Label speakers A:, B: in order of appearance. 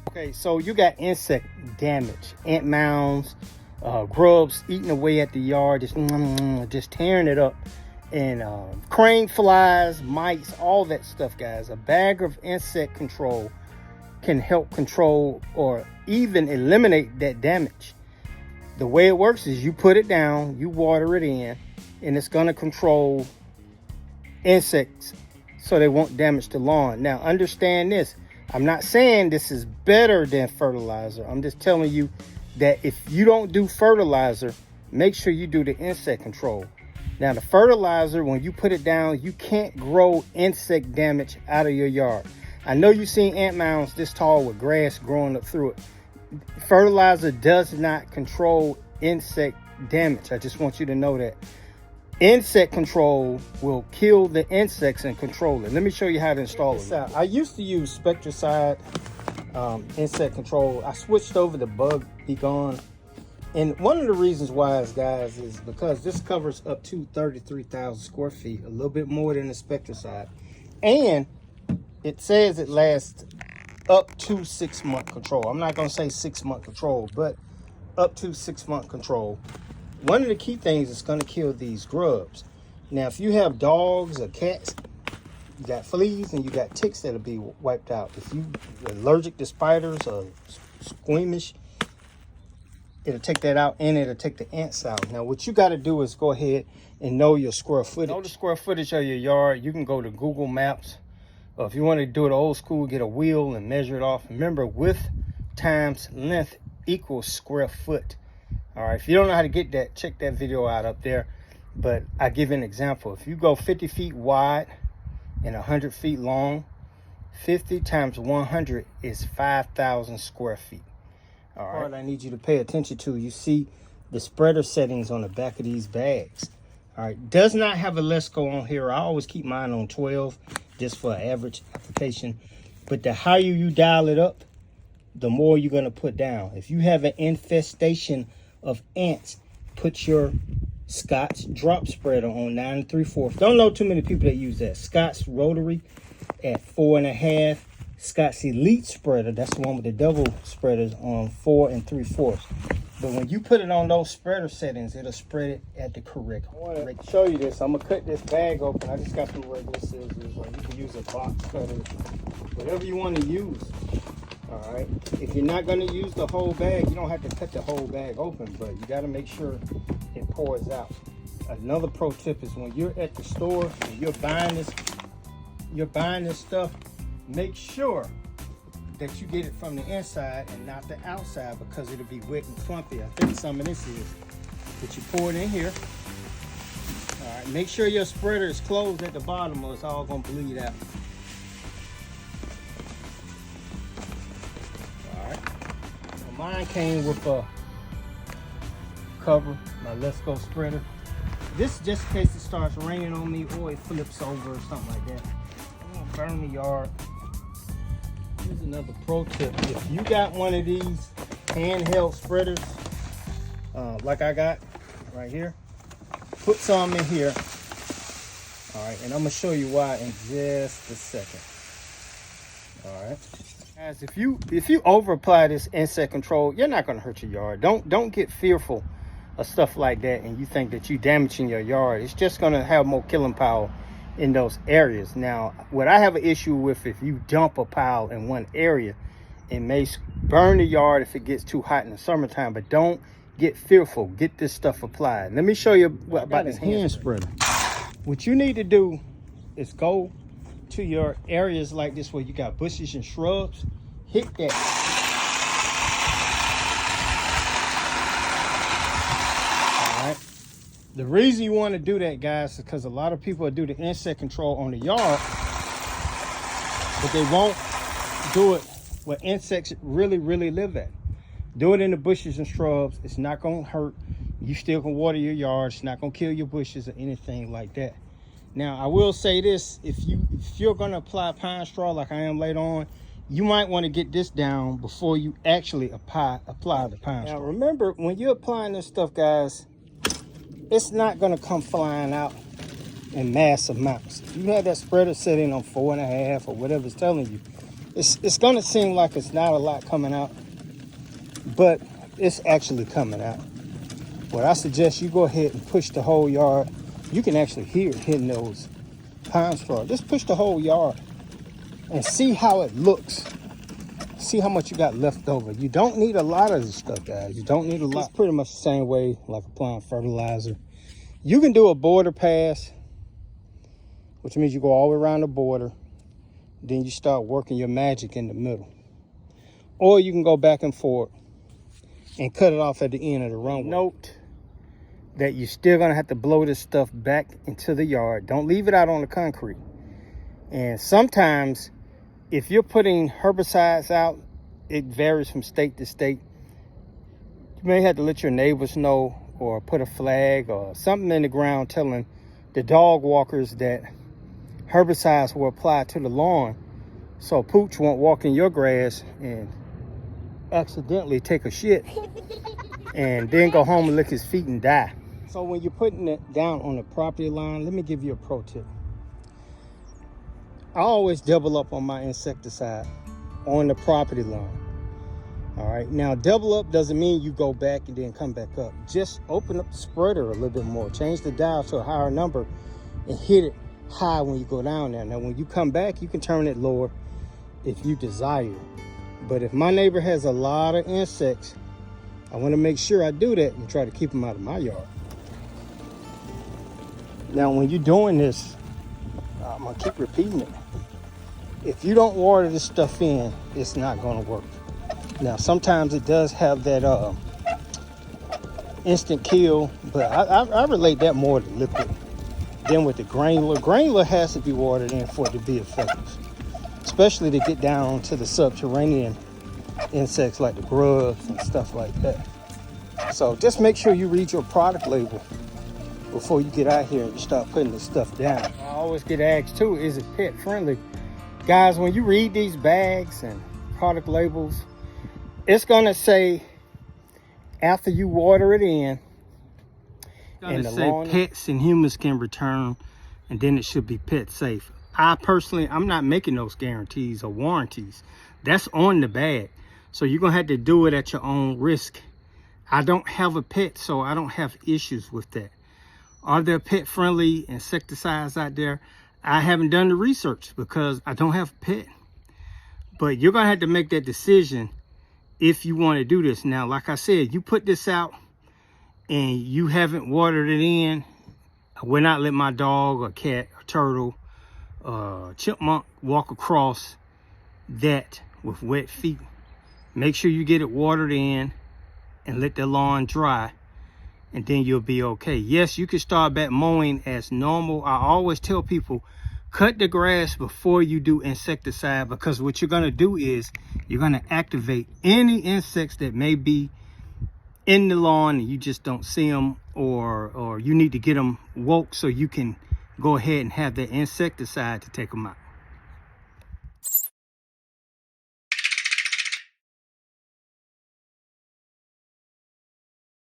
A: Okay, so you got insect damage, ant mounds, grubs eating away at the yard, just tearing it up. And crane flies, mites, all that stuff, guys. A bag of insect control can help control or even eliminate that damage. The way it works is you put it down, you water it in, and it's going to control insects so they won't damage the lawn. Now, understand this. I'm not saying this is better than fertilizer. I'm just telling you that if you don't do fertilizer, make sure you do the insect control. Now, the fertilizer, when you put it down, you can't grow insect damage out of your yard. I know you've seen ant mounds this tall with grass growing up through it. Fertilizer does not control insect damage. I just want you to know that. Insect control will kill the insects and control it. Let me show you how to install it. I used to use insecticide, insect control. I switched over to Bug Be Gone. And one of the reasons why, guys, is because this covers up to 33,000 square feet, a little bit more than insecticide. And it says it lasts up to 6-month control. I'm not going to say 6-month control, but up to 6-month control. One of the key things is going to kill these grubs. Now, if you have dogs or cats, you got fleas and you got ticks that'll be wiped out. If you're allergic to spiders or squeamish, it'll take that out and it'll take the ants out. Now, what you got to do is go ahead and know your square footage. Know the square footage of your yard. You can go to Google Maps. Or if you want to do it old school, get a wheel and measure it off. Remember, width times length equals square foot. All right, if you don't know how to get that, check that video out up there. But I give you an example. If you go 50 feet wide and 100 feet long, 50 times 100 is 5,000 square feet. All right, part I need you to pay attention to, you see the spreader settings on the back of these bags. All right, does not have a let's go on here. I always keep mine on 12 just for an average application. But the higher you dial it up, the more you're going to put down. If you have an infestation of ants, put your Scott's drop spreader on 9 3/4. Don't know too many people that use that. Scott's rotary at 4.5. Scott's Elite spreader, that's the one with the double spreaders, on 4 3/4. But when you put it on those spreader settings, it'll spread it at the correct. I want to show you this. I'm gonna cut this bag open. I just got some regular scissors, or you can use a box cutter, whatever you want to use. All right, if you're not going to use the whole bag, you don't have to cut the whole bag open, but you got to make sure it pours out. Another pro tip is when you're at the store and you're buying this stuff, make sure that you get it from the inside and not the outside, because it'll be wet and clumpy. I think some of this is. But you pour it in here. All right, make sure your spreader is closed at the bottom or it's all going to bleed out. Mine came with a cover, my Let's Go spreader. This is just in case it starts raining on me or it flips over or something like that. I'm gonna burn the yard. Here's another pro tip. If you got one of these handheld spreaders, like I got right here, put some in here. All right, and I'm gonna show you why in just a second. All right. Guys, if you over apply this insect control, you're not going to hurt your yard. Don't get fearful of stuff like that and you think that you're damaging your yard. It's just going to have more killing power in those areas. Now, what I have an issue with, if you dump a pile in one area, it may burn the yard if it gets too hot in the summertime. But don't get fearful. Get this stuff applied. Let me show you about this hand spreader. What you need to do is go to your areas like this where you got bushes and shrubs. Hit that. All right. The reason you want to do that, guys, is because a lot of people do the insect control on the yard, but they won't do it where insects really live at. Do it in the bushes and shrubs. It's not going to hurt. You still can water your yard. It's not going to kill your bushes or anything like that. Now, I will say this, if you're going to apply pine straw like I am later on, you might want to get this down before you actually apply the pine straw. Now, remember, when you're applying this stuff, guys, it's not going to come flying out in mass amounts. If you have that spreader setting on 4.5 or whatever it's telling you, It's gonna seem like it's not a lot coming out, but it's actually coming out. What I suggest, you go ahead and push the whole yard. You can actually hear it hitting those pine straw. Just push the whole yard and see how it looks. See how much you got left over. You don't need a lot of this stuff, guys. You don't need a lot. It's pretty much the same way like applying fertilizer. You can do a border pass, which means you go all the way around the border. Then you start working your magic in the middle. Or you can go back and forth and cut it off at the end of the runway. Note that you're still gonna have to blow this stuff back into the yard. Don't leave it out on the concrete. And sometimes if you're putting herbicides out, it varies from state to state. You may have to let your neighbors know, or put a flag or something in the ground telling the dog walkers that herbicides will apply to the lawn, so Pooch won't walk in your grass and accidentally take a shit and then go home and lick his feet and die. So when you're putting it down on the property line, let me give you a pro tip. I always double up on my insecticide on the property line. All right, now double up doesn't mean you go back and then come back up. Just open up the spreader a little bit more, change the dial to a higher number and hit it high when you go down there. Now when you come back, you can turn it lower if you desire. But if my neighbor has a lot of insects, I want to make sure I do that and try to keep them out of my yard. Now when you're doing this, I'm gonna keep repeating it. If you don't water this stuff in, it's not gonna work. Now sometimes it does have that instant kill, but I relate that more to liquid than with the granular. Granular has to be watered in for it to be effective, especially to get down to the subterranean insects like the grubs and stuff like that. So just make sure you read your product label before you get out here and you start putting this stuff down. I always get asked too, is it pet friendly? Guys, when you read these bags and product labels, it's gonna say after you water it in, and the lawn, pets and humans can return, and then it should be pet safe. I'm not making those guarantees or warranties. That's on the bag. So you're gonna have to do it at your own risk. I don't have a pet, so I don't have issues with that. Are there pet-friendly insecticides out there? I haven't done the research because I don't have a pet. But you're gonna have to make that decision if you want to do this. Now, like I said, you put this out and you haven't watered it in, I will not let my dog or cat or turtle or chipmunk walk across that with wet feet. Make sure you get it watered in and let the lawn dry, and then you'll be okay. Yes, you can start back mowing as normal. I always tell people, cut the grass before you do insecticide, because what you're gonna do is you're gonna activate any insects that may be in the lawn and you just don't see them, or you need to get them woke so you can go ahead and have the insecticide to take them out.